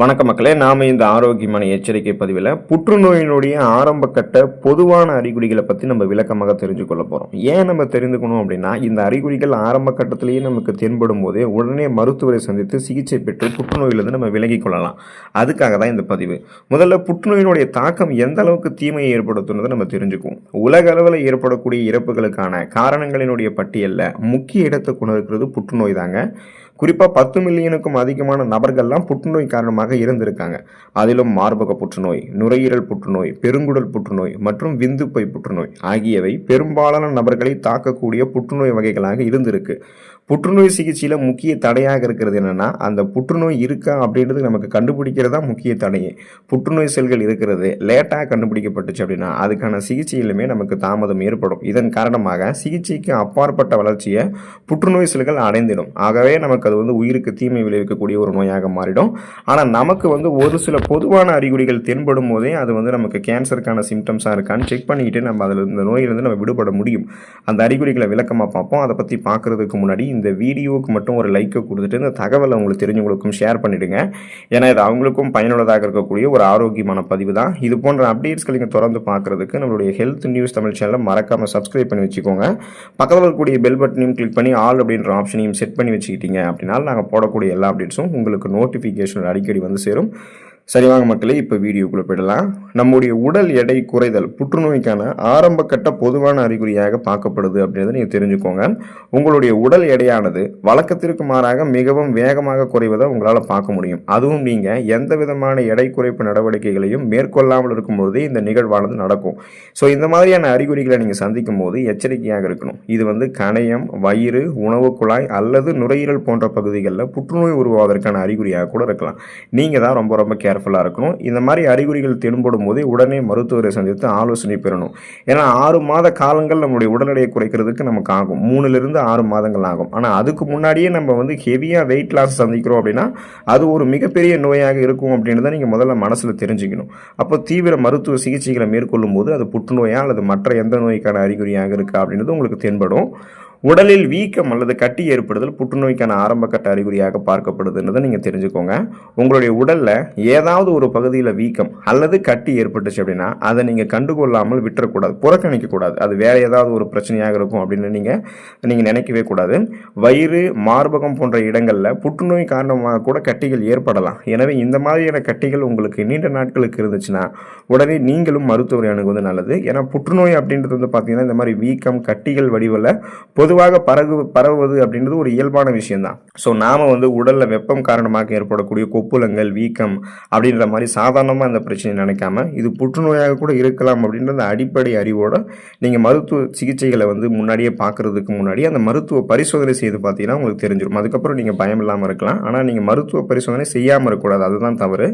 வணக்க மக்களே, நாம இந்த ஆரோக்கியமான எச்சரிக்கை பதிவில் புற்றுநோயினுடைய ஆரம்ப கட்ட பொதுவான அறிகுறிகளை பற்றி நம்ம விளக்கமாக தெரிஞ்சு கொள்ள போகிறோம். ஏன் நம்ம தெரிந்துக்கணும் அப்படின்னா, இந்த அறிகுறிகள் ஆரம்ப கட்டத்திலேயே நமக்கு தென்படும் போதே உடனே மருத்துவரை சந்தித்து சிகிச்சை பெற்று புற்றுநோயிலிருந்து நம்ம விலகி கொள்ளலாம். அதுக்காக தான் இந்த பதிவு. முதல்ல புற்றுநோயினுடைய தாக்கம் எந்த அளவுக்கு தீமையை ஏற்படுத்துனதை நம்ம தெரிஞ்சுக்குவோம். உலக அளவில் ஏற்படக்கூடிய இறப்புகளுக்கான காரணங்களினுடைய பட்டியலில் முக்கிய இடத்தை கொண்டு இருக்கிறது புற்றுநோய் தாங்க. குறிப்பாக 10 மில்லியனுக்கும் அதிகமான நபர்கள்லாம் புற்றுநோய் காரணமாக இருந்திருக்காங்க. அதிலும் மார்பக புற்றுநோய், நுரையீரல் புற்றுநோய், பெருங்குடல் புற்றுநோய் மற்றும் விந்துப்பை புற்றுநோய் ஆகியவை பெரும்பாலான நபர்களை தாக்கக்கூடிய புற்றுநோய் வகைகளாக இருந்திருக்கு. புற்றுநோய் சிகிச்சையில் முக்கிய தடையாக இருக்கிறது என்னென்னா, அந்த புற்றுநோய் இருக்கா அப்படின்றது நமக்கு கண்டுபிடிக்கிறதா முக்கிய தடையே. புற்றுநோய் செல்கள் இருக்கிறது லேட்டாக கண்டுபிடிக்கப்பட்டுச்சு அப்படின்னா அதுக்கான சிகிச்சையிலுமே நமக்கு தாமதம் ஏற்படும். இதன் காரணமாக சிகிச்சைக்கு அப்பாற்பட்ட வளர்ச்சியை புற்றுநோய் செல்கள் அடைந்திடும். ஆகவே நமக்கு அது உயிருக்கு தீமை விளைவிக்கக்கூடிய ஒரு நோயாக மாறிடும். ஆனால் நமக்கு ஒரு சில பொதுவான அறிகுறிகள் தென்படும் போதே அது நமக்கு கேன்சருக்கான சிம்டம்ஸாக இருக்கான்னு செக் பண்ணிக்கிட்டு நம்ம அதில் இந்த நோயிலிருந்து நம்ம விடுபட முடியும். அந்த அறிகுறிகளை விளக்கமாக பார்ப்போம். அதை பற்றி பார்க்குறதுக்கு முன்னாடி இந்த வீடியோவுக்கு மட்டும் ஒரு லைக்கை கொடுத்துட்டு இந்த தகவலை உங்களுக்கு தெரிஞ்சவங்களுக்கும் ஷேர் பண்ணிவிடுங்க. ஏன்னா இது அவங்களுக்கும் பயனுள்ளதாக இருக்கக்கூடிய ஒரு ஆரோக்கியமான பதிவு தான். இது போன்ற அப்டேட்ஸ்களை நீங்கள் தொடர்ந்து பார்க்குறதுக்கு நம்மளுடைய ஹெல்த் நியூஸ் தமிழ் சேனலை மறக்காமல் சப்ஸ்கிரைப் பண்ணி வச்சுக்கோங்க. பக்கத்தில் இருக்கக்கூடிய பெல் பட்டனையும் கிளிக் பண்ணி ஆல் அப்படின்ற ஆப்ஷனையும் செட் பண்ணி வச்சுக்கிட்டீங்க அப்படின்னா நாங்கள் போடக்கூடிய எல்லா அப்டேட்ஸும் உங்களுக்கு நோட்டிஃபிகேஷன் அடிக்கடி சேரும். சரி வாங்க மக்களே, இப்போ வீடியோக்குள்ளே போயிடலாம். நம்முடைய உடல் எடை குறைதல் புற்றுநோய்க்கான ஆரம்ப கட்ட பொதுவான அறிகுறியாக பார்க்கப்படுது அப்படின்றத நீங்கள் தெரிஞ்சுக்கோங்க. உங்களுடைய உடல் எடையானது வழக்கத்திற்கு மாறாக மிகவும் வேகமாக குறைவதை உங்களால் பார்க்க முடியும். அதுவும் நீங்கள் எந்த விதமான எடை குறைப்பு நடவடிக்கைகளையும் மேற்கொள்ளாமல் இருக்கும்போதே இந்த நிகழ்வானது நடக்கும். ஸோ இந்த மாதிரியான அறிகுறிகளை நீங்கள் சந்திக்கும் போது எச்சரிக்கையாக இருக்கணும். இது கணையம், வயிறு, உணவு குழாய் அல்லது நுரையீரல் போன்ற பகுதிகளில் புற்றுநோய் உருவாவதற்கான அறிகுறியாக கூட இருக்கலாம். நீங்கள் தான் ரொம்ப கேர்ஃபுல்லாக இருக்கணும். இந்த மாதிரி அறிகுறிகள் தென்படும் போதே உடனே மருத்துவரை சந்தித்து ஆலோசனை பெறணும். ஏன்னா 6 மாத காலங்கள் நம்மளுடைய உடல் எடையை குறைக்கிறதுக்கு நமக்கு ஆகும். 3லிருந்து 6 மாதங்கள் ஆகும். ஆனால் அதுக்கு முன்னாடியே நம்ம ஹெவியாக வெயிட் லாஸ் சந்திக்கிறோம் அப்படின்னா அது ஒரு மிகப்பெரிய நோயாக இருக்கும் அப்படின்றத நீங்கள் முதல்ல மனசில் தெரிஞ்சுக்கணும். அப்போ தீவிர மருத்துவ சிகிச்சைகளை மேற்கொள்ளும் போது அது புற்றுநோயா அல்லது மற்ற எந்த நோய்க்கான அறிகுறியாக இருக்கா அப்படின்றது உங்களுக்கு தென்படும். உடலில் வீக்கம் அல்லது கட்டி ஏற்படுதல் புற்றுநோய்க்கான ஆரம்ப கட்ட அறிகுறியாக பார்க்கப்படுதுன்றதை நீங்கள் தெரிஞ்சுக்கோங்க. உங்களுடைய உடலில் ஏதாவது ஒரு பகுதியில் வீக்கம் அல்லது கட்டி ஏற்பட்டுச்சு அப்படின்னா அதை நீங்கள் கண்டுகொள்ளாமல் விட்டுறக்கூடாது, புறக்கணிக்கக்கூடாது. அது வேறு ஏதாவது ஒரு பிரச்சனையாக இருக்கும் அப்படின்னு நீங்கள் நினைக்கவே கூடாது. வயிறு, மார்பகம் போன்ற இடங்களில் புற்றுநோய் காரணமாக கூட கட்டிகள் ஏற்படலாம். எனவே இந்த மாதிரியான கட்டிகள் உங்களுக்கு நீண்ட நாட்களுக்கு இருந்துச்சுன்னா உடனே நீங்களும் மருத்துவரை அணுகுவது நல்லது. ஏன்னா புற்றுநோய் அப்படின்றது பார்த்தீங்கன்னா இந்த மாதிரி வீக்கம், கட்டிகள் வடிவில் பொதுவாக பரவுவது அப்படின்றது ஒரு இயல்பான விஷயம்தான். ஸோ நாம் உடலில் வெப்பம் காரணமாக ஏற்படக்கூடிய கொப்புளங்கள், வீக்கம் அப்படின்ற மாதிரி சாதாரணமாக அந்த பிரச்சனையை நினைக்காம இது புற்றுநோயாக கூட இருக்கலாம் அப்படின்றது அடிப்படை அறிவோடு நீங்கள் மருத்துவ சிகிச்சைகளை முன்னாடியே பார்க்குறதுக்கு முன்னாடி அந்த மருத்துவ பரிசோதனை செய்து பார்த்தீங்கன்னா உங்களுக்கு தெரிஞ்சிடும். அதுக்கப்புறம் நீங்கள் பயம் இல்லாமல் இருக்கலாம். ஆனால் நீங்கள் மருத்துவ பரிசோதனை செய்யாமல் இருக்கக்கூடாது, அதுதான் தவறு.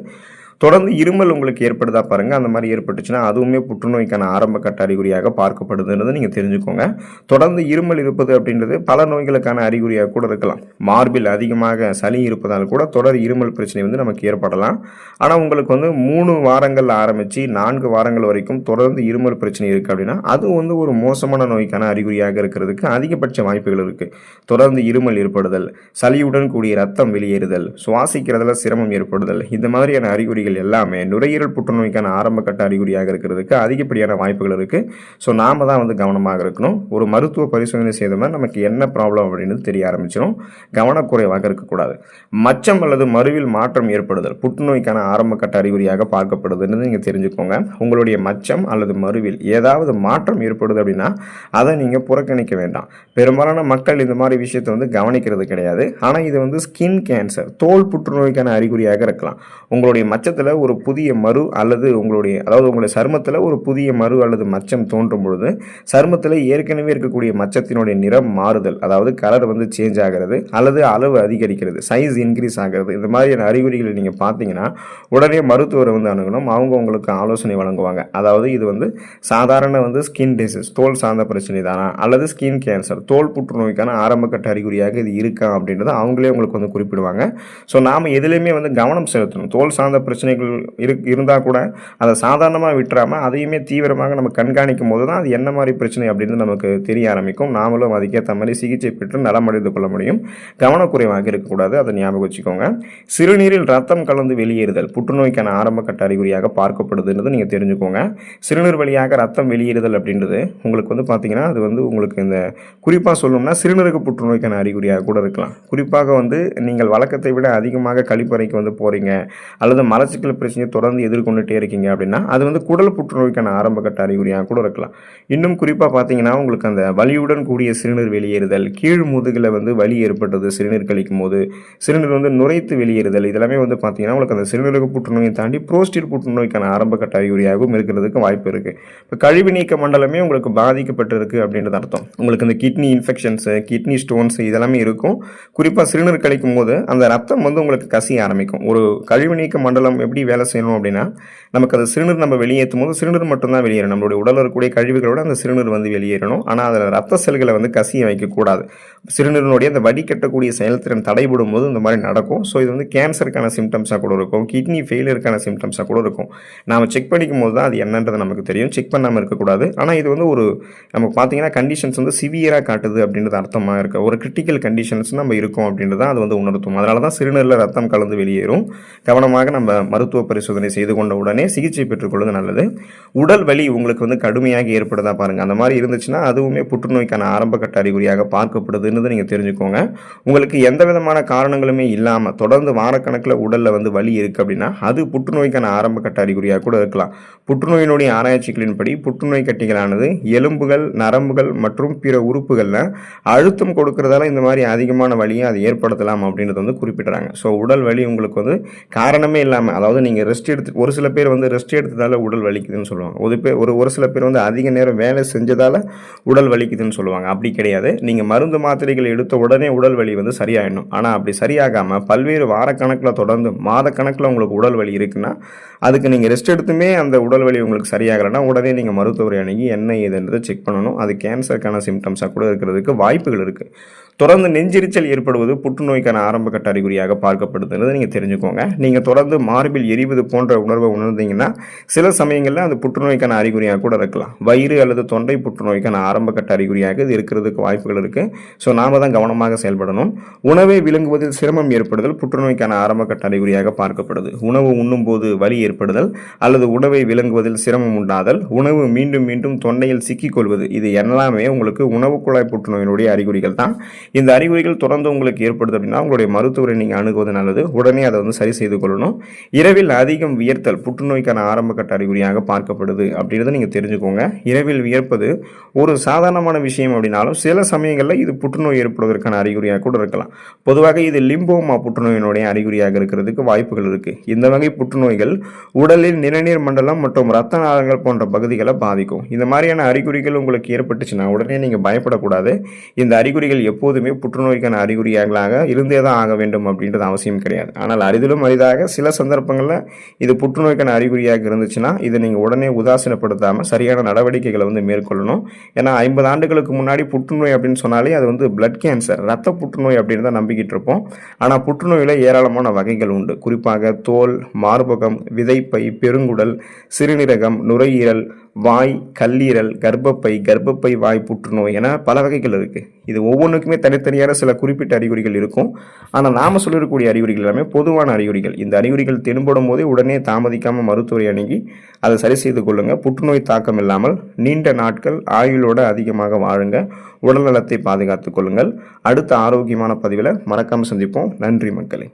தொடர்ந்து இருமல் உங்களுக்கு ஏற்படுதா பாருங்கள். அந்த மாதிரி ஏற்பட்டுச்சுன்னா அதுவுமே புற்றுநோய்க்கான ஆரம்ப கட்ட அறிகுறியாக பார்க்கப்படுதுன்றது நீங்கள் தெரிஞ்சுக்கோங்க. தொடர்ந்து இருமல் இருப்பது அப்படின்றது பல நோய்களுக்கான அறிகுறியாக கூட இருக்கலாம். மார்பில் அதிகமாக சளி இருப்பதால் கூட தொடர் இருமல் பிரச்சனை நமக்கு ஏற்படலாம். ஆனால் உங்களுக்கு 3 வாரங்கள் ஆரம்பித்து 4 வாரங்கள் வரைக்கும் தொடர்ந்து இருமல் பிரச்சனை இருக்குது அப்படின்னா அது ஒரு மோசமான நோய்க்கான அறிகுறியாக இருக்கிறதுக்கு அதிகபட்ச வாய்ப்புகள் இருக்குது. தொடர்ந்து இருமல் ஏற்படுதல், சளியுடன் கூடிய ரத்தம் வெளியேறுதல், சுவாசிக்கிறதுல சிரமம் ஏற்படுதல், இந்த மாதிரியான அறிகுறிகள் எல்லாமே நுரையீரல் புற்றுநோய்க்கான ஆரம்ப கட்ட அறிகுறியாக இருக்கிறதுக்கு அதிகப்படியான வாய்ப்புகள் இருக்குது. ஸோ நாம தான் கவனமாக இருக்கணும். ஒரு மருத்துவ பரிசோதனை செய்தோம்னா நமக்கு என்ன ப்ராப்ளம் அப்படின்னு தெரிய ஆரம்பிச்சிடும். கவனக்குறைவாக இருக்கக்கூடாது. மச்சம் அல்லது மருவில் மாற்றம் ஏற்படுதல் புற்றுநோய்க்கான ஆரம்ப கட்ட அறிகுறியாக பார்க்கப்படுதுன்னு நீங்கள் தெரிஞ்சுக்கோங்க. உங்களுடைய மச்சம் அல்லது மருவில் ஏதாவது மாற்றம் ஏற்படுது அப்படின்னா அதை நீங்கள் புறக்கணிக்க வேண்டாம். பெரும்பாலான மக்கள் இந்த மாதிரி விஷயத்தை கவனிக்கிறது கிடையாது. ஆனால் இது ஸ்கின் கேன்சர், தோல் புற்றுநோய்க்கான அறிகுறியாக இருக்கலாம். உங்களுடைய மச்சத்தில் ஒரு புதிய மரு அல்லது உங்களுடைய சருமத்தில் ஒரு புதிய மரு அல்லது மச்சம் தோன்றும் பொழுது சருமத்தில் ஏற்கனவே இருக்கக்கூடிய மச்சத்தினுடைய நிறம் மாறுதல், அதாவது கலர் சேஞ்ச் ஆகிறது அல்லது அளவு அதிகரிக்கிறது, சைஸ் இன்க்ரீஸ் ஆகிறது, இந்த மாதிரியான அறிகுறிகளை நீங்கள் பார்த்தீங்கன்னா உடனே மருத்துவரை அணுகணும். அவங்க உங்களுக்கு ஆலோசனை வழங்குவாங்க. அதாவது இது சாதாரண ஸ்கின் டிசீஸ், தோல் சார்ந்த பிரச்சனை தானா அல்லது ஸ்கின் கேன்சர், தோல் புற்றுநோய்க்கான ஆரம்ப கட்ட அறிகுறியாக இது இருக்கா அப்படின்றத அவங்களே உங்களுக்கு குறிப்பிடுவாங்க. ஸோ நாம் எதுலையுமே கவனம் செலுத்தணும். தோல் சார்ந்த பிரச்சனை பிரச்சனைகள் இருந்தால் கூட அதை சாதாரணமாக விட்டுறாமல் அதையுமே தீவிரமாக நம்ம கண்காணிக்கும் போது தான் அது என்ன மாதிரி பிரச்சனை அப்படின்னு நமக்கு தெரிய ஆரம்பிக்கும். நாமளும் அதுக்கேற்ற மாதிரி சிகிச்சை பெற்று நலமடைந்து கொள்ள முடியும். கவனக்குறைவாக இருக்கக்கூடாது, அதை ஞாபகம் வச்சுக்கோங்க. சிறுநீரில் ரத்தம் கலந்து வெளியேறுதல் புற்றுநோய்க்கான ஆரம்ப கட்ட அறிகுறியாக பார்க்கப்படுதுன்றது நீங்கள் தெரிஞ்சுக்கோங்க. சிறுநீர் வழியாக ரத்தம் வெளியேறுதல் அப்படின்றது உங்களுக்கு வந்து பார்த்தீங்கன்னா அது வந்து உங்களுக்கு இந்த குறிப்பாக சொல்லணும்னா சிறுநீரக புற்றுநோய்க்கான அறிகுறியாக கூட இருக்கலாம். குறிப்பாக வந்து நீங்கள் வழக்கத்தை விட அதிகமாக கழிப்பறைக்கு வந்து போகிறீங்க அல்லது மலச்சிக்கல் பிரச்சனையை தொடர்ந்து எதிர்கொண்டுட்டே இருக்கீங்க அப்படின்னா அது வந்து குடல் புற்றுநோய்க்கான ஆரம்ப கட்ட அறிகுறியாக கூட இருக்கலாம். இன்னும் குறிப்பாக பார்த்தீங்கன்னா உங்களுக்கு அந்த வலியுடன் கூடிய சிறுநீர் வெளியேறுதல், கீழ் முதுகில் வந்து வலி ஏற்பட்டது சிறுநீர் கழிக்கும் போது, சிறுநீர் வந்து நுரைத்து வெளியேறுதல், இதெல்லாமே வந்து பார்த்தீங்கன்னா உங்களுக்கு அந்த சிறுநீரக புற்றுநோயை தாண்டி புரோஸ்டேட் புற்றுநோய்க்கான ஆரம்ப கட்ட அறிகுறியாகவும் இருக்கிறதுக்கு வாய்ப்பு இருக்குது. இப்போ கழிவு நீக்க மண்டலமே உங்களுக்கு பாதிக்கப்பட்டிருக்கு அப்படின்றது அர்த்தம். உங்களுக்கு இந்த கிட்னி இன்ஃபெக்ஷன்ஸு, கிட்னி ஸ்டோன்ஸ் இதெல்லாமே இருக்கும். குறிப்பாக சிறுநீர் கழிக்கும் போது அந்த ரத்தம் வந்து உங்களுக்கு கசிய ஆரம்பிக்கும். ஒரு கழிவு நீக்க மண்டலம் எப்படி வேலை செய்யணும் அப்படின்னா நமக்கு அது சிறுநீர் நம்ம வெளியேற்றும் போது சிறுநீர் மட்டும்தான் வெளியேறணும். நம்மளுடைய உடலில் இருக்கக்கூடிய கழிவுகளோட அந்த சிறுநீர் வந்து வெளியேறணும். ஆனால் அதில் ரத்த செல்களை வந்து கசிய வைக்கக்கூடாது. சிறுநீரினுடைய அந்த வடிகட்டக்கூடிய செயல்திறன் தடைபடும் போது இந்த மாதிரி நடக்கும். ஸோ இது வந்து கேன்சருக்கான சிம்டம்ஸாக கூட இருக்கும், கிட்னி ஃபெயிலியருக்கான சிம்டம்ஸாக கூட இருக்கும். நாம் செக் பண்ணிக்கும் போது தான் அது என்னன்றது நமக்கு தெரியும். செக் பண்ணாமல் இருக்கக்கூடாது. ஆனால் இது வந்து ஒரு நமக்கு பார்த்தீங்கன்னா கண்டிஷன்ஸ் வந்து சிவியராக காட்டுது அப்படின்றது அர்த்தமாக இருக்குது. ஒரு கிரிட்டிக்கல் கண்டிஷன்ஸ் நம்ம இருக்கோம் அப்படின்றது அது வந்து உணர்த்தும். அதனால தான் சிறுநீரில் ரத்தம் கலந்து வெளியேறும். கவனமாக நம்ம மருத்துவ பரிசோதனை செய்து கொண்ட உடனே சிகிச்சை பெற்றுக்கொள்வது நல்லது. உடல் வலி உங்களுக்கு வந்து கடுமையாக ஏற்படுதா பாருங்கள். அந்த மாதிரி இருந்துச்சுன்னா அதுவுமே புற்றுநோய்க்கான ஆரம்ப கட்ட அறிகுறியாக பார்க்கப்படுதுன்னு நீங்கள் தெரிஞ்சுக்கோங்க. உங்களுக்கு எந்த விதமான காரணங்களுமே இல்லாமல் தொடர்ந்து வாரக்கணக்கில் உடலில் வந்து வலி இருக்குது அப்படின்னா அது புற்றுநோய்க்கான ஆரம்ப கட்ட அறிகுறியாக கூட இருக்கலாம். புற்றுநோயினுடைய ஆராய்ச்சிகளின்படி புற்றுநோய் கட்டிகளானது எலும்புகள், நரம்புகள் மற்றும் பிற உறுப்புகளில் அழுத்தம் கொடுக்கறதால இந்த மாதிரி அதிகமான வலியை அது ஏற்படுத்தலாம் அப்படின்றது வந்து குறிப்பிட்றாங்க. ஸோ உடல் வலி உங்களுக்கு வந்து காரணமே இல்லாமல், அதாவது நீங்கள் ரெஸ்ட் எடுத்து, ஒரு சில பேர் வந்து ரெஸ்ட் எடுத்ததால உடல் வலிக்குதுன்னு சொல்லுவாங்க. ஒரு சில பேர் வந்து அதிக நேரம் வேலை செஞ்சதால உடல் வலிக்குதுன்னு சொல்லுவாங்க. அப்படி கிடையாது. நீங்கள் மருந்து மாத்திரைகள் எடுத்த உடனே உடல் வலி வந்து சரியாயிடணும். ஆனால் அப்படி சரியாகாமல் பல்வேறு வாரக்கணக்கில் தொடர்ந்து மாதக்கணக்கில் உங்களுக்கு உடல் வலி இருக்குன்னா அதுக்கு நீங்கள் ரெஸ்ட் எடுத்துமே அந்த உடல் வலி உங்களுக்கு சரியாகலைன்னா உடனே நீங்கள் மருத்துவரை அணுகி என்ன ஏதுன்றதை செக் பண்ணணும். அது கேன்சருக்கான சிம்டம்ஸாக கூட இருக்கிறதுக்கு வாய்ப்புகள் இருக்குது. தொடர்ந்து நெஞ்செரிச்சல் ஏற்படுவது புற்றுநோய்க்கான ஆரம்ப கட்ட அறிகுறியாக பார்க்கப்படுதுன்றது நீங்கள் தெரிஞ்சுக்கோங்க. நீங்கள் தொடர்ந்து மார்பில் எரிவது போன்ற உணர்வை உணர்ந்தீங்கன்னா சில சமயங்களில் அது புற்றுநோய்க்கான அறிகுறியாக கூட இருக்கலாம். வயிறு அல்லது தொண்டை புற்றுநோய்க்கான ஆரம்ப கட்ட அறிகுறியாக இது இருக்கிறதுக்கு வாய்ப்புகள் இருக்குது. ஸோ நாம் தான் கவனமாக செயல்படணும். உணவை விழுங்குவதில் சிரமம் ஏற்படுதல் புற்றுநோய்க்கான ஆரம்ப கட்ட அறிகுறியாக பார்க்கப்படுது. உணவு உண்ணும் போது வலி ஏற்படுதல் அல்லது உணவை விழுங்குவதில் சிரமம் உண்டாதல், உணவு மீண்டும் மீண்டும் தொண்டையில் சிக்கிக்கொள்வது, இது எல்லாமே உங்களுக்கு உணவு குழாய் புற்றுநோயினுடைய அறிகுறிகள் தான். இந்த அறிகுறிகள் தொடர்ந்து உங்களுக்கு ஏற்படுது அப்படின்னா உங்களுடைய மருத்துவரை நீங்கள் அணுகுவது நல்லது. உடனே அதை வந்து சரி செய்து கொள்ளணும். இரவில் அதிகம் வியர்த்தல் புற்றுநோய்க்கான ஆரம்ப கட்ட அறிகுறியாக பார்க்கப்படுது அப்படின்றத நீங்கள் தெரிஞ்சுக்கோங்க. இரவில் வியர்ப்பது ஒரு சாதாரணமான விஷயம் அப்படின்னாலும் சில சமயங்களில் இது புற்றுநோய் ஏற்படுவதற்கான அறிகுறியாக கூட இருக்கலாம். பொதுவாக இது லிம்போமா புற்றுநோயினுடைய அறிகுறியாக இருக்கிறதுக்கு வாய்ப்புகள் இருக்குது. இந்த வகை புற்றுநோய்கள் உடலில் நிணநீர் மண்டலம் மற்றும் இரத்த நாளங்கள் போன்ற பகுதிகளை பாதிக்கும். இந்த மாதிரியான அறிகுறிகள் உங்களுக்கு ஏற்பட்டுச்சுன்னா உடனே நீங்கள் பயப்படக்கூடாது. இந்த அறிகுறிகள் எப்போதுமே புற்றுநோய்க்கான அறிகுறியாக இருந்தே தான் ஆக வேண்டும் அப்படின்றது அவசியம் கிடையாது. ஆனால் அரிதிலும் அரிதாக சில சந்தர்ப்பங்களில் இது புற்றுநோய்க்கான அறிகுறியாக இருந்துச்சுன்னா இதை நீங்கள் உடனே உதாசீனப்படுத்தாமல் சரியான நடவடிக்கைகளை வந்து மேற்கொள்ளணும். ஏன்னா 50 ஆண்டுகளுக்கு முன்னாடி புற்றுநோய் அப்படின்னு சொன்னாலே அது வந்து பிளட் கேன்சர், ரத்த புற்றுநோய் அப்படின்னு தான் நம்பிக்கிட்டு இருப்போம். ஆனால் புற்றுநோயில் ஏராளமான வகைகள் உண்டு. குறிப்பாக தோல், மார்பகம், விதைப்பை, பெருங்குடல், சிறுநீரகம், நுரையீரல், வாய், கல்லீரல், கர்ப்பப்பை வாய் புற்றுநோய் என பல வகைகள் இருக்குது. இது ஒவ்வொன்றுக்குமே தனித்தனியான சில குறிப்பிட்ட அறிகுறிகள் இருக்கும். ஆனால் நாம் சொல்லக்கூடிய அறிகுறிகள் எல்லாமே பொதுவான அறிகுறிகள். இந்த அறிகுறிகள் தென்படும் போதே உடனே தாமதிக்காமல் மருத்துவரை அணுகி அதை சரி செய்து கொள்ளுங்கள். புற்றுநோய் தாக்கம் இல்லாமல் நீண்ட நாட்கள் ஆயுளோடு அதிகமாக வாழுங்க. உடல்நலத்தை பாதுகாத்துக் கொள்ளுங்கள். அடுத்த ஆரோக்கியமான பதிவில் மறக்காமல் சந்திப்போம். நன்றி மக்களே.